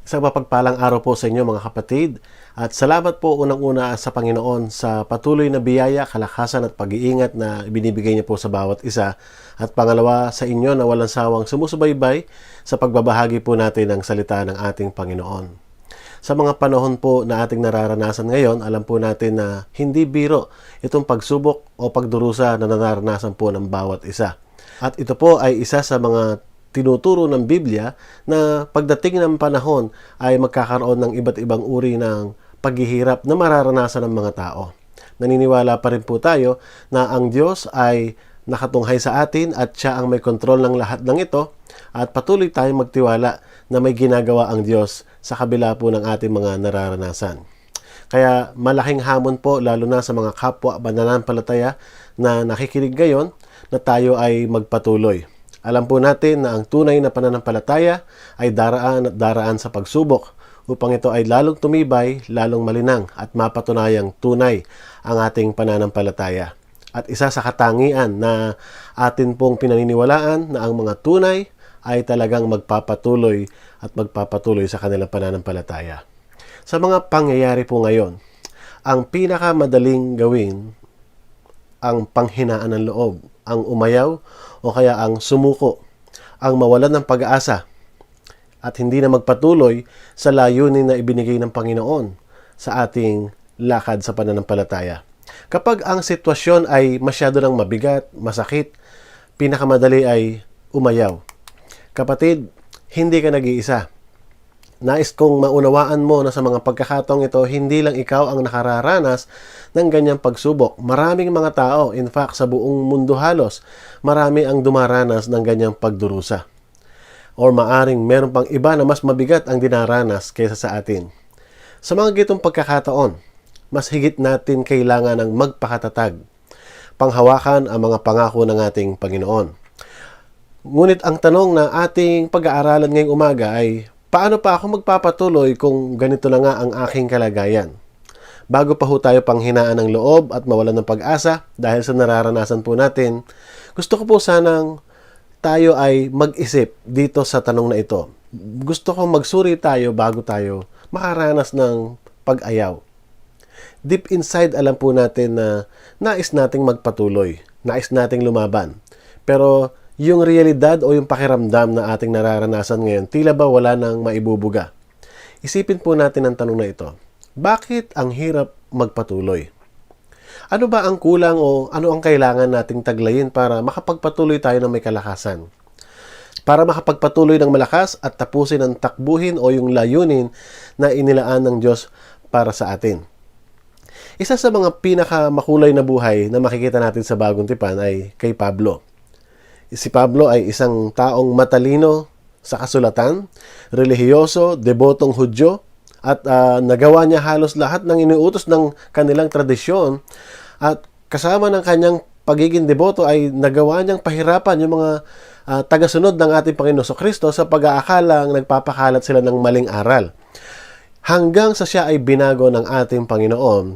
Isang mapagpalang araw po sa inyo mga kapatid at salamat po unang-una sa Panginoon sa patuloy na biyaya, kalakasan at pag-iingat na ibinibigay niya po sa bawat isa at pangalawa sa inyo na walang sawang sumusubaybay sa pagbabahagi po natin ng salita ng ating Panginoon. Sa mga panahon po na ating nararanasan ngayon, alam po natin na hindi biro itong pagsubok o pagdurusa na nararanasan po ng bawat isa. At ito po ay isa sa mga tinuturo ng Biblia na pagdating ng panahon ay magkakaroon ng iba't ibang uri ng paghihirap na mararanasan ng mga tao. Naniniwala pa rin po tayo na ang Diyos ay nakatunghay sa atin at Siya ang may kontrol ng lahat ng ito at patuloy tayong magtiwala na may ginagawa ang Diyos sa kabila po ng ating mga nararanasan. Kaya malaking hamon po lalo na sa mga kapwa mananampalataya na nakikinig ngayon na tayo ay magpatuloy. Alam po natin na ang tunay na pananampalataya ay daraan at daraan sa pagsubok upang ito ay lalong tumibay, lalong malinang at mapatunayang tunay ang ating pananampalataya. At isa sa katangian na atin pong pinaniniwalaan na ang mga tunay ay talagang magpapatuloy at magpapatuloy sa kanilang pananampalataya. Sa mga pangyayari po ngayon, ang pinakamadaling gawin ang panghinaan ng loob, ang umayaw o kaya ang sumuko, ang mawalan ng pag-asa at hindi na magpatuloy sa layunin na ibinigay ng Panginoon sa ating lakad sa pananampalataya. Kapag ang sitwasyon ay masyado ng mabigat, masakit, pinakamadali ay umayaw. Kapatid, hindi ka nag-iisa. Nais kong maunawaan mo na sa mga pagkakataong ito, hindi lang ikaw ang nakararanas ng ganyang pagsubok. Maraming mga tao, in fact, sa buong mundo halos, marami ang dumaranas ng ganyang pagdurusa. Or maaring meron pang iba na mas mabigat ang dinaranas kaysa sa atin. Sa mga gitong pagkakataon, mas higit natin kailangan ng magpakatatag, panghawakan ang mga pangako ng ating Panginoon. Ngunit ang tanong na ating pag-aaralan ngayong umaga ay, paano pa ako magpapatuloy kung ganito na nga ang aking kalagayan? Bago pa ho tayo panghinaan ng loob at mawalan ng pag-asa dahil sa nararanasan po natin, gusto ko po sanang tayo ay mag-isip dito sa tanong na ito. Gusto kong magsuri tayo bago tayo makaranas ng pag-ayaw. Deep inside alam po natin na nais nating magpatuloy, nais nating lumaban. Pero yung realidad o yung pakiramdam na ating nararanasan ngayon, tila ba wala nang maibubuga? Isipin po natin ang tanong na ito. Bakit ang hirap magpatuloy? Ano ba ang kulang o ano ang kailangan nating taglayin para makapagpatuloy tayo ng may kalakasan? Para makapagpatuloy ng malakas at tapusin ang takbuhin o yung layunin na inilaan ng Diyos para sa atin. Isa sa mga pinakamakulay na buhay na makikita natin sa Bagong Tipan ay kay Pablo. Si Pablo ay isang taong matalino sa kasulatan, relihiyoso, debotong Hudyo, at nagawa niya halos lahat ng inuutos ng kanilang tradisyon. At kasama ng kanyang pagiging deboto ay nagawa niyang pahirapan yung mga tagasunod ng ating Panginoon Kristo sa pag-aakalang nagpapakalat sila ng maling aral. Hanggang sa siya ay binago ng ating Panginoon,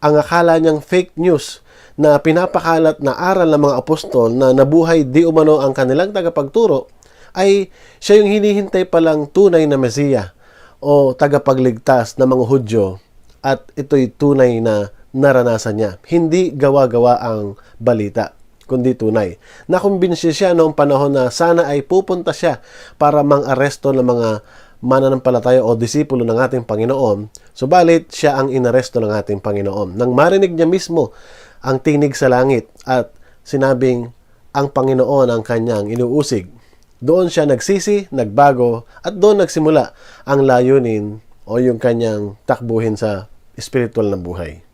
ang akala niyang fake news na pinapakalat na aral ng mga apostol na nabuhay di umano ang kanilang tagapagturo, ay siya yung hinihintay palang tunay na Mesiya o tagapagligtas ng mga Hudyo at ito'y tunay na naranasan niya. Hindi gawa-gawa ang balita, kundi tunay. Nakumbinsi siya noong panahon na sana ay pupunta siya para mang-aresto ng mga mananampalataya o disipulo ng ating Panginoon. Subalit, siya ang inaresto ng ating Panginoon. Nang marinig niya mismo ang tinig sa langit at sinabing ang Panginoon ang kanyang inuusig, doon siya nagsisi, nagbago at doon nagsimula ang layunin o yung kanyang takbuhin sa espiritual na buhay.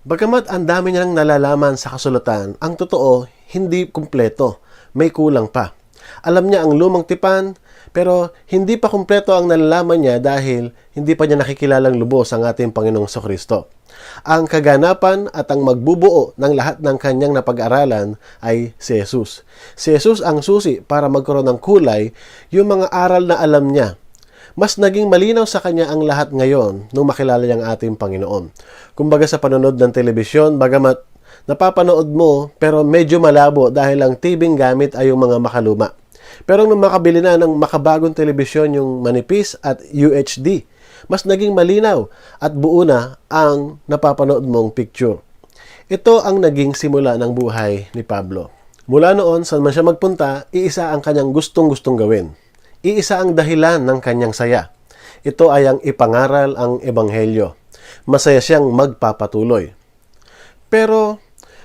Bagamat ang dami niyang nalalaman sa kasulatan, ang totoo, hindi kumpleto. May kulang pa. Alam niya ang lumang tipan, pero hindi pa kumpleto ang nalalaman niya dahil hindi pa niya nakikilalang lubos ang ating Panginoong Kristo. Ang kaganapan at ang magbubuo ng lahat ng kanyang napag-aralan ay si Jesus. Si Jesus ang susi para magkaroon ng kulay yung mga aral na alam niya. Mas naging malinaw sa kanya ang lahat ngayon nung makilala niya ang ating Panginoon. Kumbaga sa panonood ng telebisyon, bagamat napapanood mo pero medyo malabo dahil ang tibing gamit ay yung mga makaluma. Pero nung makabili na ng makabagong telebisyon yung manipis at UHD, mas naging malinaw at buo na ang napapanood mong picture. Ito ang naging simula ng buhay ni Pablo. Mula noon, saan man siya magpunta, iisa ang kanyang gustong-gustong gawin. Iisa ang dahilan ng kanyang saya. Ito ay ang ipangaral ang ebanghelyo. Masaya siyang magpapatuloy. Pero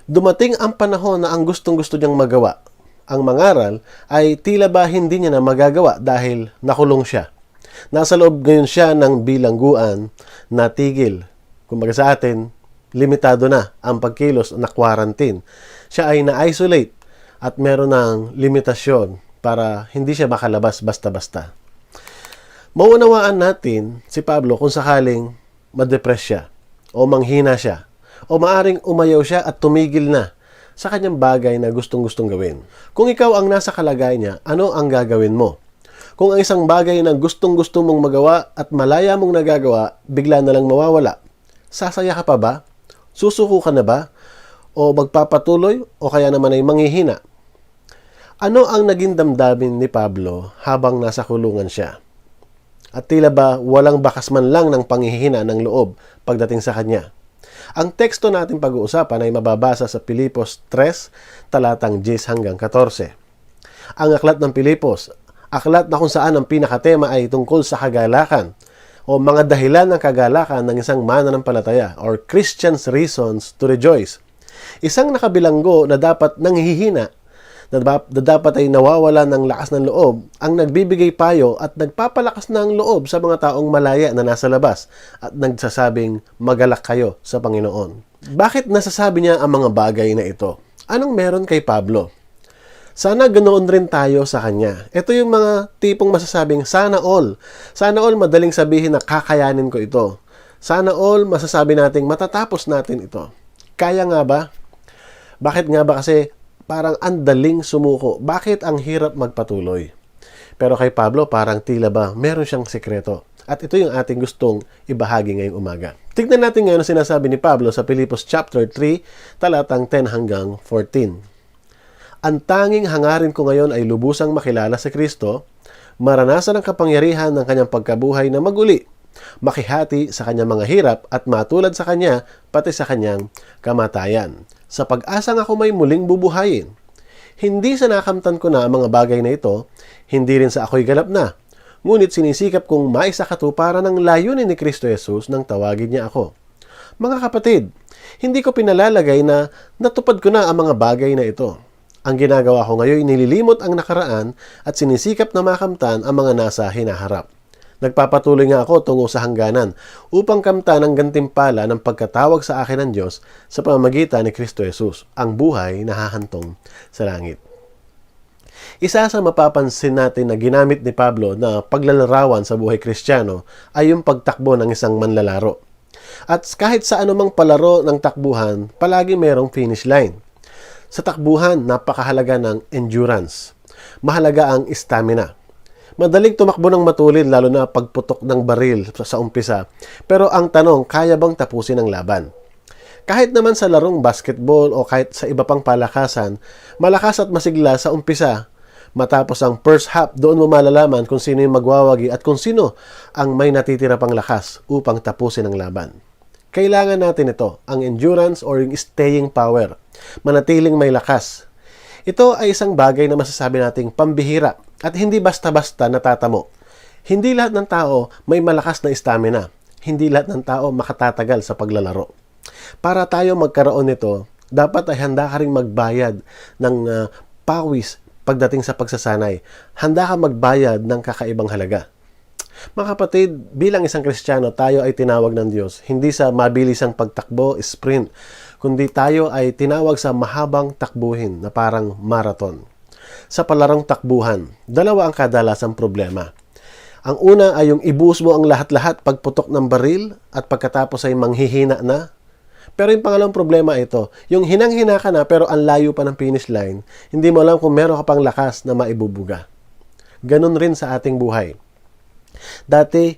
dumating ang panahon na ang gustong-gusto niyang magawa, ang mangaral, ay tila ba hindi niya na magagawa dahil nakulong siya. Nasa loob ngayon siya ng bilangguan na tigil. Kumbaga sa atin, limitado na ang pagkilos na quarantine. Siya ay na-isolate at meron ng limitasyon para hindi siya makalabas basta-basta. Maunawaan natin si Pablo kung sakaling madepress siya o manghina siya o maaring umayaw siya at tumigil na sa kanyang bagay na gustong-gustong gawin. Kung ikaw ang nasa kalagayan niya, ano ang gagawin mo? Kung ang isang bagay na gustong-gusto mong magawa at malaya mong nagagawa, bigla na lang mawawala, sasaya ka pa ba? Susuko ka na ba? O magpapatuloy o kaya naman ay manghihina? Ano ang naging damdamin ni Pablo habang nasa kulungan siya? At tila ba walang bakas man lang ng panghihina ng loob pagdating sa kanya? Ang teksto natin pag-uusapan ay mababasa sa Pilipos 3, talatang 10 hanggang 14. Ang aklat ng Pilipos, aklat na kung saan ang pinakatema ay tungkol sa kagalakan o mga dahilan ng kagalakan ng isang mananampalataya or Christian's reasons to rejoice. Isang nakabilanggo na dapat nanghihina, na dapat ay nawawala ng lakas ng loob, ang nagbibigay payo at nagpapalakas ng loob sa mga taong malaya na nasa labas at nagsasabing magalak kayo sa Panginoon. Bakit nasasabi niya ang mga bagay na ito? Anong meron kay Pablo? Sana ganoon rin tayo sa kanya. Ito yung mga tipong masasabing sana all. Sana all madaling sabihin na kakayanin ko ito. Sana all masasabi nating matatapos natin ito. Kaya nga ba? Bakit nga ba? Kasi parang andaling sumuko. Bakit ang hirap magpatuloy? Pero kay Pablo, parang tila ba meron siyang sekreto. At ito yung ating gustong ibahagi ngayong umaga. Tignan natin ngayon ang sinasabi ni Pablo sa Pilipos chapter 3, talatang 10 hanggang 14. Ang tanging hangarin ko ngayon ay lubusang makilala si Kristo, maranasan ang kapangyarihan ng kanyang pagkabuhay na maguli, makihati sa kanyang mga hirap at matulad sa kanya pati sa kanyang kamatayan. Sa pag-asang ako may muling bubuhayin. Hindi sa nakamtan ko na ang mga bagay na ito, hindi rin sa ako'y ganap na. Ngunit sinisikap kong maisakatuparan ng layunin ni Kristo Jesus nang tawagin niya ako. Mga kapatid, hindi ko pinalalagay na natupad ko na ang mga bagay na ito. Ang ginagawa ko ngayon, nililimot ang nakaraan at sinisikap na makamtan ang mga nasa hinaharap. Nagpapatuloy nga ako tungo sa hangganan upang kamtan ang gantimpala ng pagkatawag sa akin ng Diyos sa pamamagitan ni Kristo Jesus, ang buhay na hahantong sa langit. Isa sa mapapansin natin na ginamit ni Pablo na paglalarawan sa buhay Kristiyano ay yung pagtakbo ng isang manlalaro. At kahit sa anumang palaro ng takbuhan, palagi mayroong finish line. Sa takbuhan, napakahalaga ng endurance. Mahalaga ang stamina. Madaling tumakbo ng matulid lalo na pagputok ng baril sa umpisa. Pero ang tanong, kaya bang tapusin ang laban? Kahit naman sa larong basketball o kahit sa iba pang palakasan, malakas at masigla sa umpisa. Matapos ang first half, doon mo malalaman kung sino yung magwawagi at kung sino ang may natitira pang lakas upang tapusin ang laban. Kailangan natin ito, ang endurance or yung staying power. Manatiling may lakas. Ito ay isang bagay na masasabi nating pambihira at hindi basta-basta natatamo. Hindi lahat ng tao may malakas na stamina. Hindi lahat ng tao makatatagal sa paglalaro. Para tayo magkaroon nito, dapat ay handa ka ring magbayad ng pawis pagdating sa pagsasanay. Handa ka magbayad ng kakaibang halaga. Mga kapatid, bilang isang Kristiyano, tayo ay tinawag ng Diyos hindi sa mabilisang pagtakbo, sprint, kundi tayo ay tinawag sa mahabang takbuhin na parang marathon. Sa palarong takbuhan, dalawa ang kadalasang problema. Ang una ay yung ibuhos mo ang lahat-lahat pagputok ng baril at pagkatapos ay manghihina na. Pero yung pangalawang problema ay ito, yung hinang-hina ka na pero ang layo pa ng finish line, hindi mo alam kung meron ka pang lakas na maibubuga. Ganon rin sa ating buhay. Dati,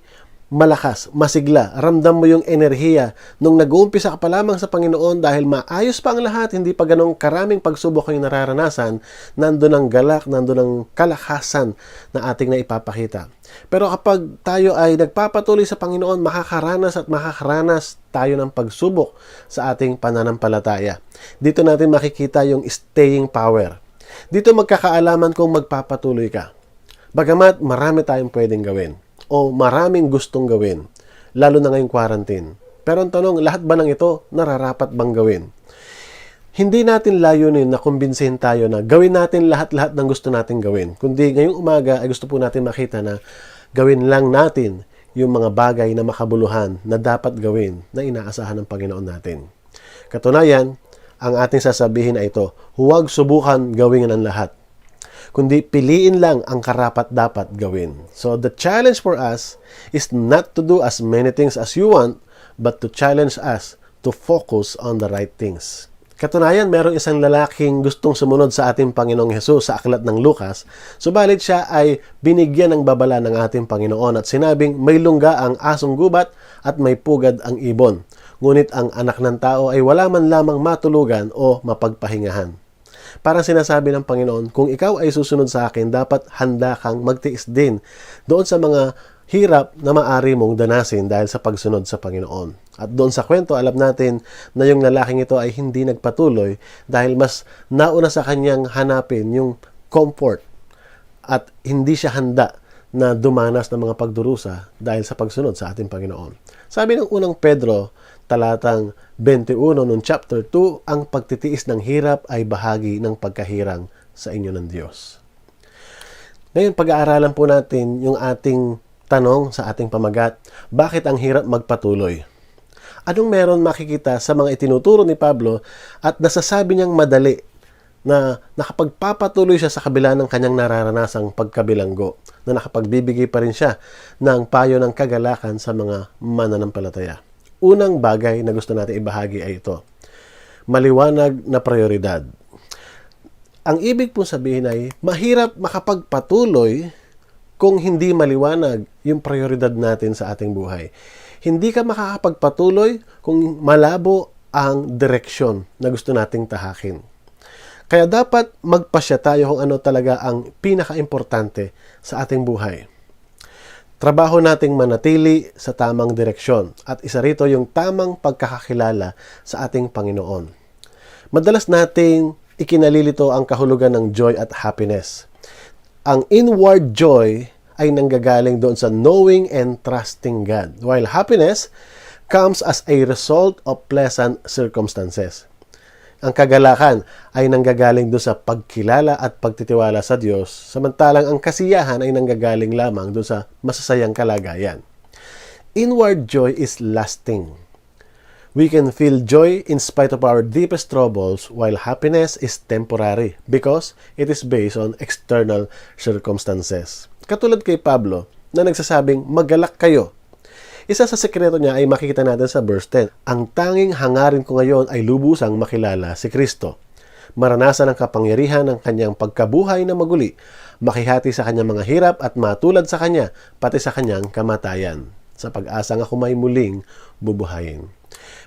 malakas, masigla, ramdam mo yung enerhiya nung nag-uumpisa ka pa lamang sa Panginoon dahil maayos pa ang lahat, hindi pa ganong karaming pagsubok yung nararanasan, nandun ang galak, nandun ang kalakasan na ating naipapakita. Pero kapag tayo ay nagpapatuloy sa Panginoon, makakaranas tayo ng pagsubok sa ating pananampalataya. Dito natin makikita yung staying power. Dito magkakaalaman kung magpapatuloy ka. Bagamat marami tayong pwedeng gawin o maraming gustong gawin, lalo na ngayong quarantine. Pero ang tanong, lahat ba ng ito nararapat bang gawin? Hindi natin layunin na kumbinsihin tayo na gawin natin lahat-lahat ng gusto natin gawin. Kundi ngayong umaga ay gusto po natin makita na gawin lang natin yung mga bagay na makabuluhan na dapat gawin na inaasahan ng Panginoon natin. Katunayan, ang ating sasabihin ay ito, huwag subukan gawin ang lahat, kundi piliin lang ang karapat-dapat gawin. So the challenge for us is not to do as many things as you want, but to challenge us to focus on the right things. Katunayan, merong isang lalaking gustong sumunod sa ating Panginoong Hesus sa aklat ng Lucas, subalit siya ay binigyan ng babala ng ating Panginoon at sinabing may lungga ang asong gubat at may pugad ang ibon. Ngunit ang anak ng tao ay wala man lamang matulugan o mapagpahingahan. Parang sinasabi ng Panginoon, kung ikaw ay susunod sa akin, dapat handa kang magtiis din doon sa mga hirap na maari mong danasin dahil sa pagsunod sa Panginoon. At doon sa kwento, alam natin na yung lalaking ito ay hindi nagpatuloy dahil mas nauna sa kanyang hanapin yung comfort at hindi siya handa na dumanas ng mga pagdurusa dahil sa pagsunod sa ating Panginoon. Sabi ng unang Pedro, talatang 21 ng chapter 2, ang pagtitiis ng hirap ay bahagi ng pagkahirang sa inyo ng Diyos. Ngayon, pag-aaralan po natin yung ating tanong sa ating pamagat, bakit ang hirap magpatuloy? Anong meron makikita sa mga itinuturo ni Pablo at nasasabi niyang madali na nakapagpapatuloy siya sa kabila ng kanyang nararanasang pagkabilanggo, na nakapagbibigay pa rin siya ng payo ng kagalakan sa mga mananampalataya? Unang bagay na gusto natin ibahagi ay ito, maliwanag na prioridad. Ang ibig pong sabihin ay mahirap makapagpatuloy kung hindi maliwanag yung prioridad natin sa ating buhay. Hindi ka makakapagpatuloy kung malabo ang direksyon na gusto nating tahakin. Kaya dapat magpasya tayo kung ano talaga ang pinaka-importante sa ating buhay. Trabaho nating manatili sa tamang direksyon at isa rito yung tamang pagkakakilala sa ating Panginoon. Madalas nating ikinalilito ang kahulugan ng joy at happiness. Ang inward joy ay nanggagaling doon sa knowing and trusting God, while happiness comes as a result of pleasant circumstances. Ang kagalakan ay nanggagaling doon sa pagkilala at pagtitiwala sa Diyos, samantalang ang kasiyahan ay nanggagaling lamang doon sa masasayang kalagayan. Inward joy is lasting. We can feel joy in spite of our deepest troubles, while happiness is temporary because it is based on external circumstances. Katulad kay Pablo na nagsasabing magalak kayo. Isa sa sekreto niya ay makikita natin sa verse 10. Ang tanging hangarin ko ngayon ay lubusang makilala si Kristo. Maranasan ang kapangyarihan ng kanyang pagkabuhay na maguli, makihati sa kanyang mga hirap at matulad sa kanya, pati sa kanyang kamatayan, sa pag-asang ako may muling bubuhayin.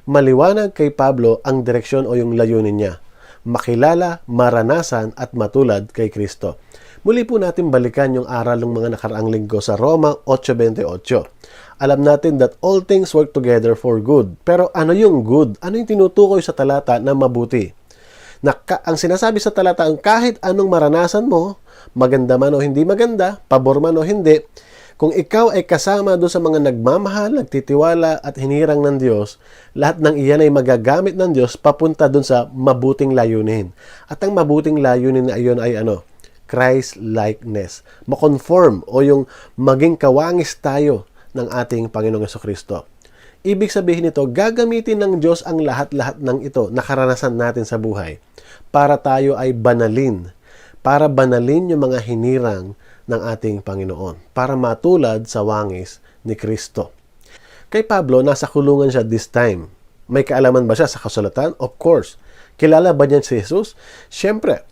Maliwanag kay Pablo ang direksyon o yung layunin niya. Makilala, maranasan at matulad kay Kristo. Muli po natin balikan yung aral ng mga nakaraang linggo sa Roma 8:28. Alam natin that all things work together for good. Pero ano yung good? Ano yung tinutukoy sa talata na mabuti? Ang sinasabi sa talata ang kahit anong maranasan mo, maganda man o hindi maganda, pabor man o hindi, kung ikaw ay kasama doon sa mga nagmamahal, nagtitiwala at hinirang ng Diyos, lahat ng iyan ay magagamit ng Diyos papunta doon sa mabuting layunin. At ang mabuting layunin na iyon ay ano? Christ-likeness. Makonform o yung maging kawangis tayo ng ating Panginoong Jesucristo. Ibig sabihin nito, gagamitin ng Diyos ang lahat-lahat ng ito na karanasan natin sa buhay para tayo ay banalin. Para banalin yung mga hinirang ng ating Panginoon. Para matulad sa wangis ni Kristo. Kay Pablo, nasa kulungan siya this time. May kaalaman ba siya sa kasulatan? Of course. Kilala ba niya si Jesus? Siyempre.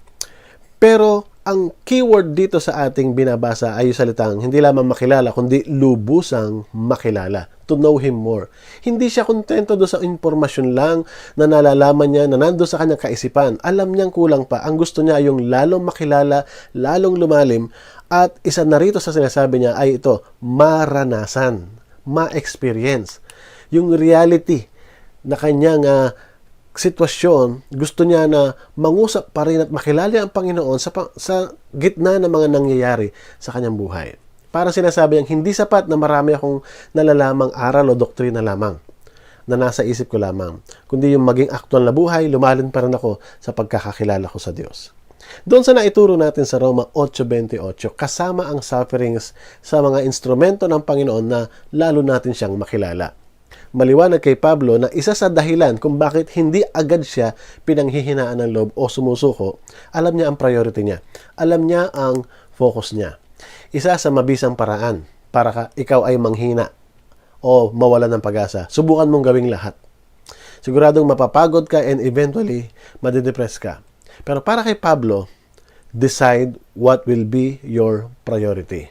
Pero Ang keyword dito sa ating binabasa ay yung salitang hindi lamang makilala, kundi lubusang makilala. To know Him more. Hindi siya kontento doon sa impormasyon lang na nalalaman niya na nando sa kanyang kaisipan. Alam niyang kulang pa. Ang gusto niya ay yung lalong makilala, lalong lumalim. At isa na rito sa sinasabi niya ay ito, maranasan, ma-experience. Yung reality na kanyang sitwasyon, gusto niya na mangusap pa rin at makilala ang Panginoon sa gitna ng mga nangyayari sa kanyang buhay. Para sinasabi niyang hindi sapat na marami akong nalalamang aral o doktrina lamang na nasa isip ko lamang, kundi yung maging aktual na buhay, lumalim pa rin ako sa pagkakakilala ko sa Diyos. Doon sa naituro natin sa Roma 8:28, kasama ang sufferings sa mga instrumento ng Panginoon na lalo natin siyang makilala. Maliwanag kay Pablo na isa sa dahilan kung bakit hindi agad siya pinanghihinaan ng loob o sumusuko, alam niya ang priority niya. Alam niya ang focus niya. Isa sa mabisang paraan para ikaw ay manghina o mawalan ng pag-asa, subukan mong gawing lahat. Siguradong mapapagod ka and eventually madidepress ka. Pero para kay Pablo, decide what will be your priority.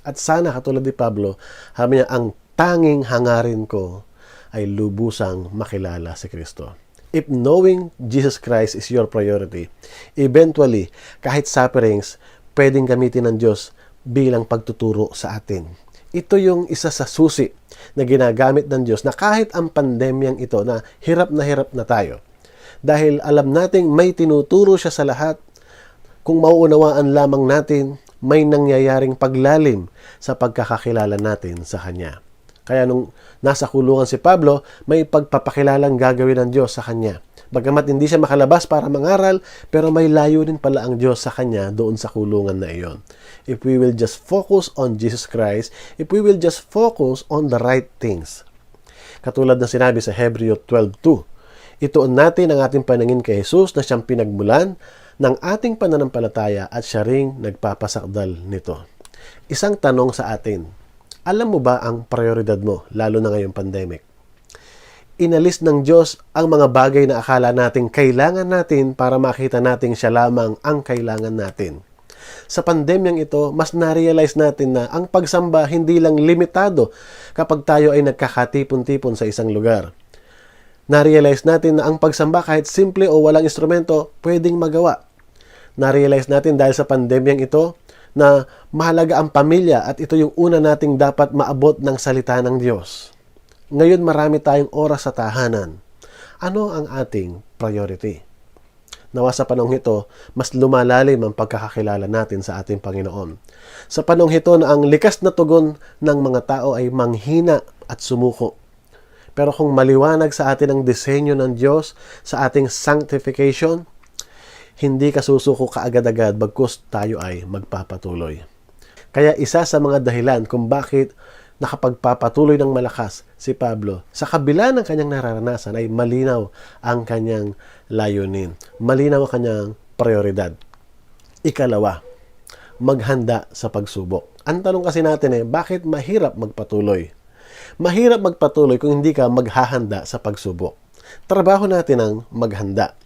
At sana katulad ni Pablo, sabi niya, ang tanging hangarin ko ay lubusang makilala si Kristo. If knowing Jesus Christ is your priority, eventually, kahit sufferings, pwedeng gamitin ng Diyos bilang pagtuturo sa atin. Ito yung isa sa susi na ginagamit ng Diyos na kahit ang pandemyang ito na hirap na tayo. Dahil alam nating may tinuturo siya sa lahat, kung mauunawaan lamang natin, may nangyayaring paglalim sa pagkakakilala natin sa Kanya. Kaya nung nasa kulungan si Pablo, may pagpapakilalang gagawin ng Diyos sa kanya. Bagamat hindi siya makalabas para mangaral, pero may layunin pala ang Diyos sa kanya doon sa kulungan na iyon. If we will just focus on Jesus Christ, if we will just focus on the right things. Katulad na sinabi sa Hebreo 12:2, ituon natin ang ating paningin kay Jesus na siyang pinagmulan ng ating pananampalataya at siya ring nagpapasakdal nito. Isang tanong sa atin, alam mo ba ang prioridad mo, lalo na ngayong pandemic? Inalis ng Diyos ang mga bagay na akala natin kailangan natin para makita natin siya lamang ang kailangan natin. Sa pandemyang ito, mas na-realize natin na ang pagsamba hindi lang limitado kapag tayo ay nagkakatipon-tipon sa isang lugar. Na-realize natin na ang pagsamba kahit simple o walang instrumento, pwedeng magawa. Na-realize natin dahil sa pandemyang ito, na mahalaga ang pamilya at ito yung una nating dapat maabot ng salita ng Diyos. Ngayon marami tayong oras sa tahanan. Ano ang ating priority? Nawa sa panahong ito, mas lumalalim ang pagkakakilala natin sa ating Panginoon. Sa panahong ito na ang likas na tugon ng mga tao ay manghina at sumuko. Pero kung maliwanag sa atin ang disenyo ng Diyos sa ating sanctification, hindi ka susuko kaagad-agad bagkus tayo ay magpapatuloy. Kaya isa sa mga dahilan kung bakit nakapagpapatuloy ng malakas si Pablo, sa kabila ng kanyang nararanasan ay malinaw ang kanyang layunin. Malinaw ang kanyang prioridad. Ikalawa, maghanda sa pagsubok. Ang tanong kasi natin bakit mahirap magpatuloy? Mahirap magpatuloy kung hindi ka maghahanda sa pagsubok. Trabaho natin ang maghanda.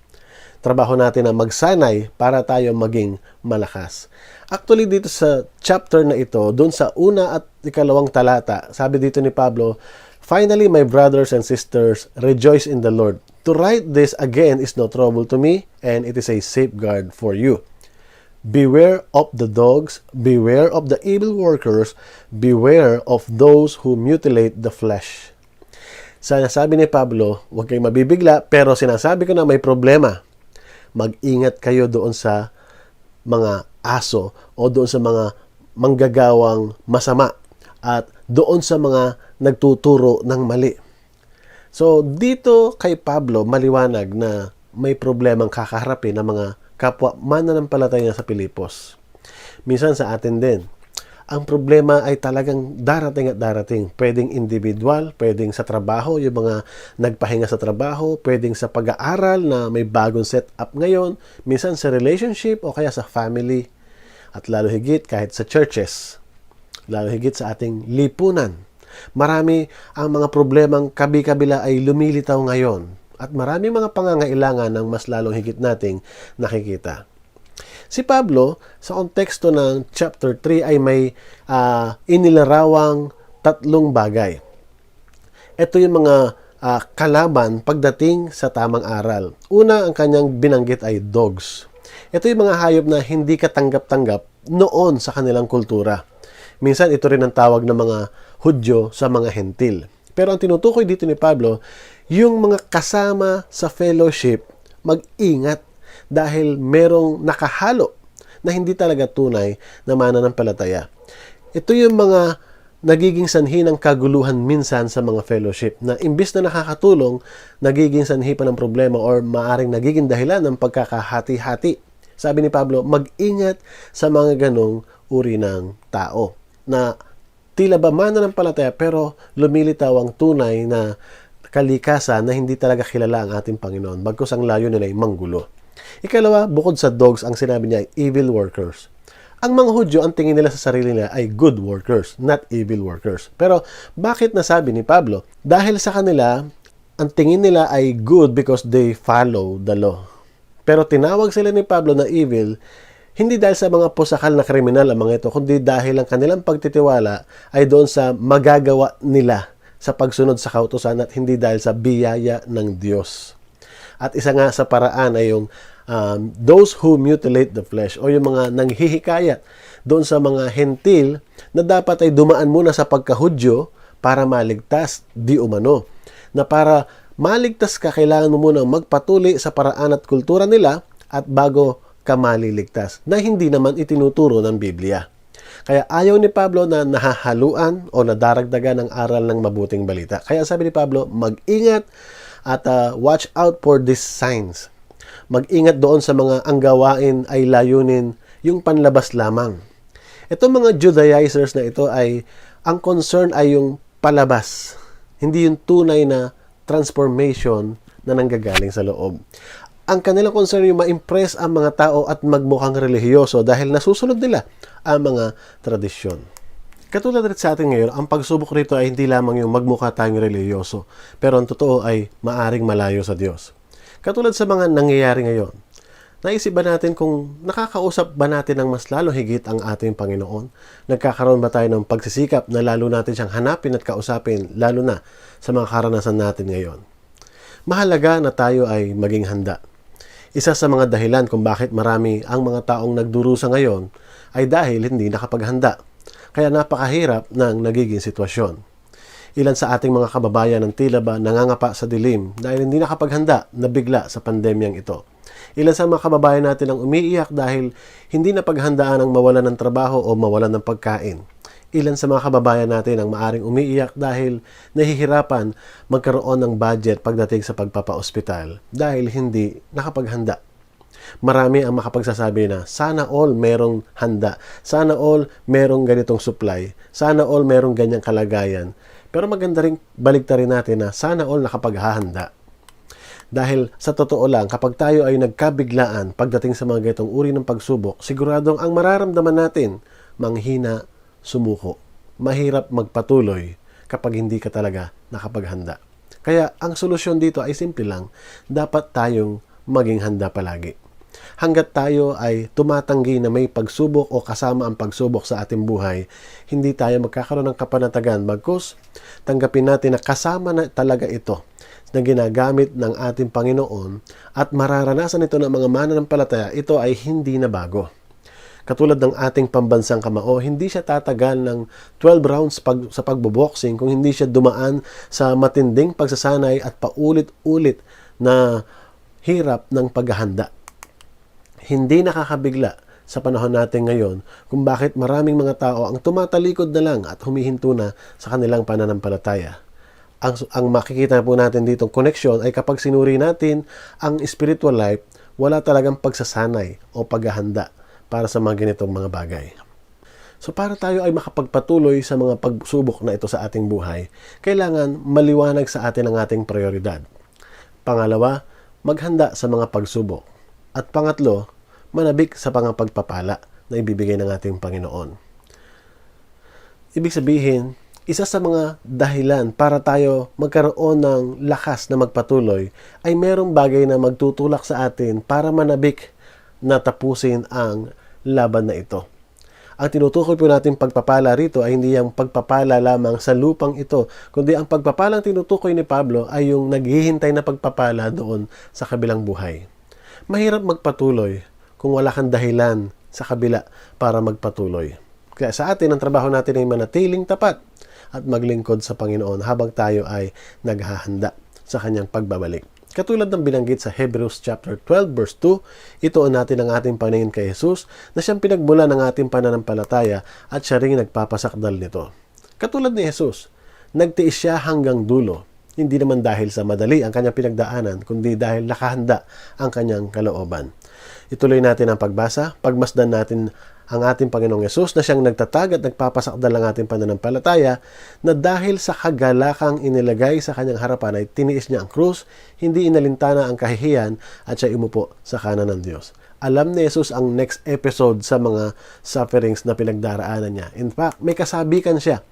Trabaho natin ang magsanay para tayo maging malakas. Actually, dito sa chapter na ito, doon sa una at ikalawang talata, sabi dito ni Pablo, finally, my brothers and sisters, rejoice in the Lord. To write this again is no trouble to me, and it is a safeguard for you. Beware of the dogs, beware of the evil workers, beware of those who mutilate the flesh. Sinasabi ni Pablo, huwag kayong mabibigla, pero sinasabi ko na may problema. Mag-ingat kayo doon sa mga aso o doon sa mga manggagawang masama at doon sa mga nagtuturo ng mali. So, dito kay Pablo, maliwanag na may problemang kakaharapin ng mga kapwa mananampalataya sa Pilipos. Minsan sa atin din. Ang problema ay talagang darating at darating. Pwedeng individual, pwedeng sa trabaho, yung mga nagpahinga sa trabaho, pwedeng sa pag-aaral na may bagong setup ngayon, minsan sa relationship o kaya sa family, at lalo higit kahit sa churches, lalo higit sa ating lipunan. Marami ang mga problemang kabi-kabila ay lumilitaw ngayon at marami mga pangangailangan ng mas lalong higit nating nakikita. Si Pablo, sa konteksto ng chapter 3 ay may inilarawang tatlong bagay. Ito yung mga kalaban pagdating sa tamang aral. Una, ang kanyang binanggit ay dogs. Ito yung mga hayop na hindi katanggap-tanggap noon sa kanilang kultura. Minsan, ito rin ang tawag ng mga Hudyo sa mga Hentil. Pero ang tinutukoy dito ni Pablo, yung mga kasama sa fellowship, mag-ingat dahil merong nakahalo na hindi talaga tunay na mananampalataya. Ito yung mga nagiging sanhi ng kaguluhan minsan sa mga fellowship na imbis na nakakatulong, nagiging sanhi pa ng problema or maaring nagiging dahilan ng pagkakahati-hati. Sabi ni Pablo, mag-ingat sa mga ganong uri ng tao na tila ba mananampalataya pero lumilitaw ang tunay na kalikasan na hindi talaga kilala ang ating Panginoon, bagkus ang layo nila ay manggulo. Ikalawa, bukod sa dogs, ang sinabi niya ay evil workers. Ang mga Hudyo, ang tingin nila sa sarili nila ay good workers, not evil workers. Pero bakit nasabi ni Pablo? Dahil sa kanila, ang tingin nila ay good because they follow the law. Pero tinawag sila ni Pablo na evil, hindi dahil sa mga pusakal na kriminal ang mga ito, kundi dahil ang kanilang pagtitiwala ay doon sa magagawa nila sa pagsunod sa kautusan at hindi dahil sa biyaya ng Diyos. At isa nga sa paraan ay yung those who mutilate the flesh o yung mga nanghihikayat doon sa mga hentil na dapat ay dumaan muna sa pagkahudyo para maligtas, di umano. Na para maligtas ka, kailangan mo muna magpatuli sa paraan at kultura nila at bago ka maliligtas, na hindi naman itinuturo ng Biblia. Kaya ayaw ni Pablo na nahahaluan o nadaragdagan ng aral ng mabuting balita. Kaya sabi ni Pablo, mag-ingat at watch out for these signs. Mag-ingat doon sa mga ang gawain ay layunin yung panlabas lamang. Itong mga Judaizers na ito ay, ang concern ay yung palabas, hindi yung tunay na transformation na nanggagaling sa loob. Ang kanilang concern yung ma-impress ang mga tao at magmukhang relihiyoso dahil nasusunod nila ang mga tradisyon. Katulad rin sa atin ngayon, ang pagsubok rito ay hindi lamang yung magmukha tayong relihiyoso, pero ang totoo ay maaring malayo sa Diyos. Katulad sa mga nangyayari ngayon, naisip ba natin kung nakakausap ba natin ng mas lalo higit ang ating Panginoon? Nagkakaroon ba tayo ng pagsisikap na lalo natin siyang hanapin at kausapin, lalo na sa mga karanasan natin ngayon? Mahalaga na tayo ay maging handa. Isa sa mga dahilan kung bakit marami ang mga taong nagdurusa ngayon ay dahil hindi nakapaghanda. Kaya napakahirap ng nagiging sitwasyon. Ilan sa ating mga kababayan ng tila ba nangangapa sa dilim dahil hindi nakapaghanda na bigla sa pandemyang ito. Ilan sa mga kababayan natin ang umiiyak dahil hindi napaghandaan ang mawalan ng trabaho o mawalan ng pagkain. Ilan sa mga kababayan natin ang maaring umiiyak dahil nahihirapan magkaroon ng budget pagdating sa pagpapaospital dahil hindi nakapaghanda. Marami ang makapagsasabi na sana all merong handa, sana all merong ganitong supply, sana all merong ganyang kalagayan. Pero maganda rin baligtarin natin na sana all nakapaghahanda. Dahil sa totoo lang, kapag tayo ay nagkabiglaan pagdating sa mga ganitong uri ng pagsubok, siguradong ang mararamdaman natin, manghina, sumuko. Mahirap magpatuloy kapag hindi ka talaga nakapaghanda. Kaya ang solusyon dito ay simple lang, dapat tayong maging handa palagi. Hanggat tayo ay tumatanggi na may pagsubok o kasama ang pagsubok sa ating buhay, hindi tayo magkakaroon ng kapanatagan, bagkus tanggapin natin na kasama na talaga ito na ginagamit ng ating Panginoon at mararanasan ito ng mga mananampalataya, ito ay hindi na bago. Katulad ng ating pambansang kamao, hindi siya tatagal ng 12 rounds sa pagboboxing kung hindi siya dumaan sa matinding pagsasanay at paulit-ulit na hirap ng paghahanda. Hindi nakakabigla sa panahon natin ngayon kung bakit maraming mga tao ang tumatalikod na lang at humihinto na sa kanilang pananampalataya. Ang makikita po natin ditong koneksyon ay kapag sinuri natin ang spiritual life, wala talagang pagsasanay o paghahanda para sa mga ganitong mga bagay. So para tayo ay makapagpatuloy sa mga pagsubok na ito sa ating buhay, kailangan maliwanag sa atin ang ating prioridad. Pangalawa, maghanda sa mga pagsubok. At pangatlo, manabik sa pagpapala na ibibigay ng ating Panginoon. Ibig sabihin, isa sa mga dahilan para tayo magkaroon ng lakas na magpatuloy ay merong bagay na magtutulak sa atin para manabik na tapusin ang laban na ito. Ang tinutukoy po natin pagpapala rito ay hindi yung pagpapala lamang sa lupang ito, kundi ang pagpapalang tinutukoy ni Pablo ay yung naghihintay na pagpapala doon sa kabilang buhay. Mahirap magpatuloy kung wala kang dahilan sa kabila para magpatuloy. Kaya sa atin, ang trabaho natin ay manatiling tapat at maglingkod sa Panginoon habang tayo ay naghahanda sa kanyang pagbabalik. Katulad ng binanggit sa Hebrews chapter 12 verse 2, ituon natin ang ating paningin kay Jesus na siyang pinagmula ng ating pananampalataya at siya ring nagpapasakdal nito. Katulad ni Jesus, nagtiis siya hanggang dulo, hindi naman dahil sa madali ang kanyang pinagdaanan, kundi dahil nakahanda ang kanyang kalooban. Ituloy natin ang pagbasa, pagmasdan natin ang ating Panginoong Yesus na siyang nagtatag at nagpapasakdal ng ating pananampalataya na dahil sa kagalakang inilagay sa kanyang harapan ay tiniis niya ang krus, hindi inalintana ang kahihiyan at siya umupo sa kanan ng Diyos. Alam ni Jesus ang next episode sa mga sufferings na pinagdaraanan niya. In fact, may kasabikan siya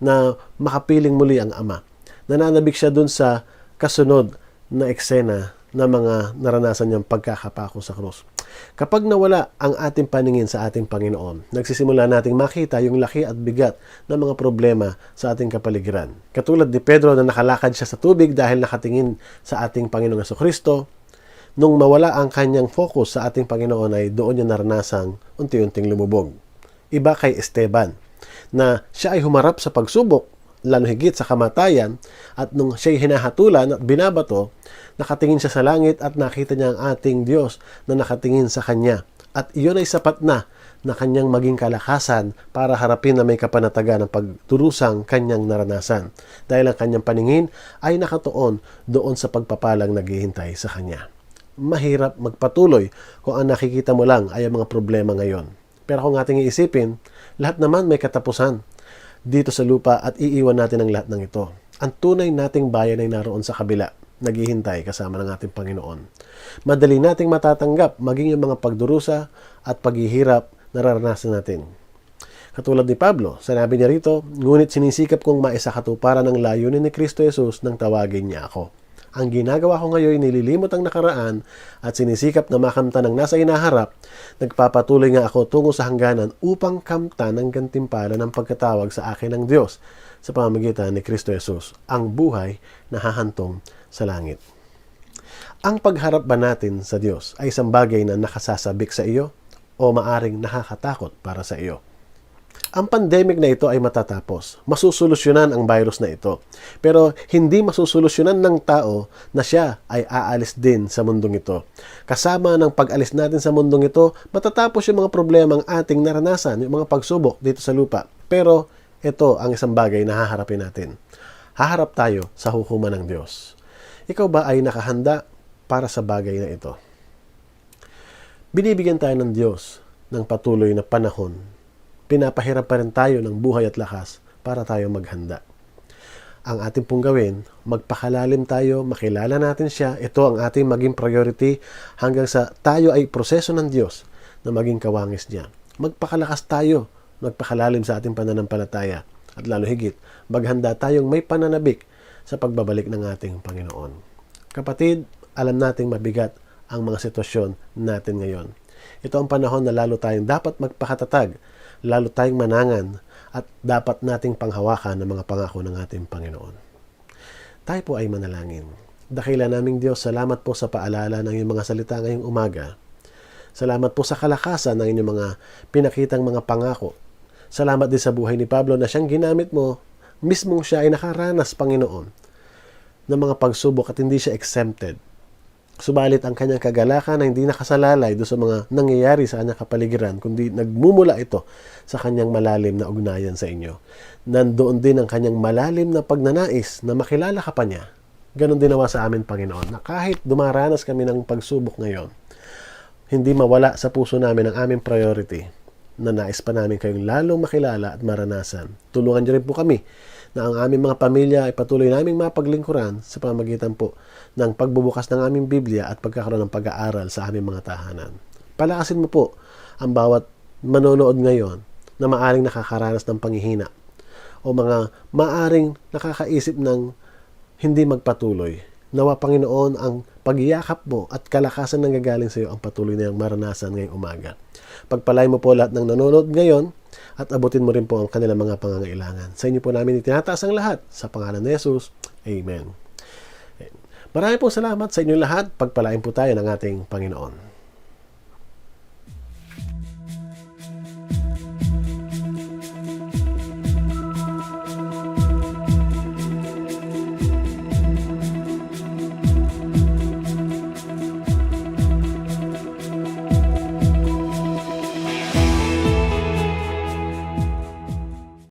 na makapiling muli ang Ama. Nananabik siya dun sa kasunod na eksena na mga naranasan niyang pagkakapako sa krus. Kapag nawala ang ating paningin sa ating Panginoon, nagsisimula nating makita yung laki at bigat ng mga problema sa ating kapaligiran. Katulad ni Pedro na nakalakad siya sa tubig dahil nakatingin sa ating Panginoong Jesucristo, nung mawala ang kanyang focus sa ating Panginoon ay doon niya naranasang unti-unting lumubog. Iba kay Esteban, na siya ay humarap sa pagsubok, lalo higit sa kamatayan, at nung siya'y hinahatulan at binabato, nakatingin siya sa langit at nakita niya ang ating Diyos na nakatingin sa kanya. At iyon ay sapat na kanyang maging kalakasan para harapin na may kapanatagan ng pagturusang kanyang naranasan. Dahil ang kanyang paningin ay nakatuon doon sa pagpapalang naghihintay sa kanya. Mahirap magpatuloy kung ang nakikita mo lang ay ang mga problema ngayon. Pero kung ating iisipin, lahat naman may katapusan dito sa lupa at iiwan natin ang lahat ng ito. Ang tunay nating bayan ay naroon sa kabila, naghihintay kasama ng ating Panginoon. Madali nating matatanggap maging yung mga pagdurusa at paghihirap na naranasan natin. Katulad ni Pablo, sinabi niya rito, ngunit sinisikap kong maisakatuparan ng layunin ni Kristo Jesus nang tawagin niya ako. Ang ginagawa ko ngayon, nililimot ang nakaraan at sinisikap na makamtan ng nasa inaharap. Nagpapatuloy nga ako tungo sa hangganan upang kamtan ng gantimpala ng pagkatawag sa akin ng Diyos sa pamamagitan ni Kristo Jesus, ang buhay na hahantong sa langit. Ang pagharap ba natin sa Diyos ay isang bagay na nakasasabik sa iyo o maaring nakakatakot para sa iyo? Ang pandemic na ito ay matatapos. Masusolusyonan ang virus na ito. Pero hindi masusolusyonan ng tao na siya ay aalis din sa mundong ito. Kasama ng pag-alis natin sa mundong ito, matatapos yung mga problemang ating naranasan, yung mga pagsubok dito sa lupa. Pero ito ang isang bagay na haharapin natin. Haharap tayo sa hukuman ng Diyos. Ikaw ba ay nakahanda para sa bagay na ito? Binibigyan tayo ng Diyos ng patuloy na panahon. Pinapahirap pa rin tayo ng buhay at lakas para tayo maghanda. Ang ating pong gawin, magpakalalim tayo, makilala natin siya. Ito ang ating maging priority hanggang sa tayo ay proseso ng Diyos na maging kawangis niya. Magpakalakas tayo, magpakalalim sa ating pananampalataya. At lalo higit, maghanda tayong may pananabik sa pagbabalik ng ating Panginoon. Kapatid, alam nating mabigat ang mga sitwasyon natin ngayon. Ito ang panahon na lalo tayong dapat magpakatatag, lalo tayong manangan at dapat nating panghawakan ng mga pangako ng ating Panginoon. Tayo po ay manalangin. Dakila naming Diyos, salamat po sa paalala ng iyong mga salita ngayong umaga. Salamat po sa kalakasan ng inyong mga pinakitang mga pangako. Salamat din sa buhay ni Pablo na siyang ginamit mo, mismong siya ay nakaranas, Panginoon, ng mga pagsubok at hindi siya exempted. Subalit ang kanyang kagalakan ay hindi nakasalalay doon sa mga nangyayari sa kanyang kapaligiran, kundi nagmumula ito sa kanyang malalim na ugnayan sa inyo. Nandoon din ang kanyang malalim na pagnanais na makilala ka pa niya. Ganon din nawa sa amin, Panginoon, na kahit dumaranas kami ng pagsubok ngayon, hindi mawala sa puso namin ang aming priority na nais pa namin kayong lalong makilala at maranasan. Tulungan niyo rin po kami na ang aming mga pamilya ay patuloy naming mapaglingkuran sa pamagitan po ng pagbubukas ng aming Biblia at pagkakaroon ng pag-aaral sa aming mga tahanan. Palakasin mo po ang bawat manonood ngayon na maaring nakakaranas ng panghihina o mga maaring nakakaisip ng hindi magpatuloy. Nawa, Panginoon, ang pagyakap mo at kalakasan ng gagaling sa iyo ang patuloy na maranasan ngayong umaga. Pagpalain mo po lahat ng nanonood ngayon at abutin mo rin po ang kanilang mga pangangailangan. Sa inyo po namin itinataas ang lahat sa pangalan ni Jesus. Amen. Marami pong salamat sa inyong lahat. Pagpalain po tayo ng ating Panginoon.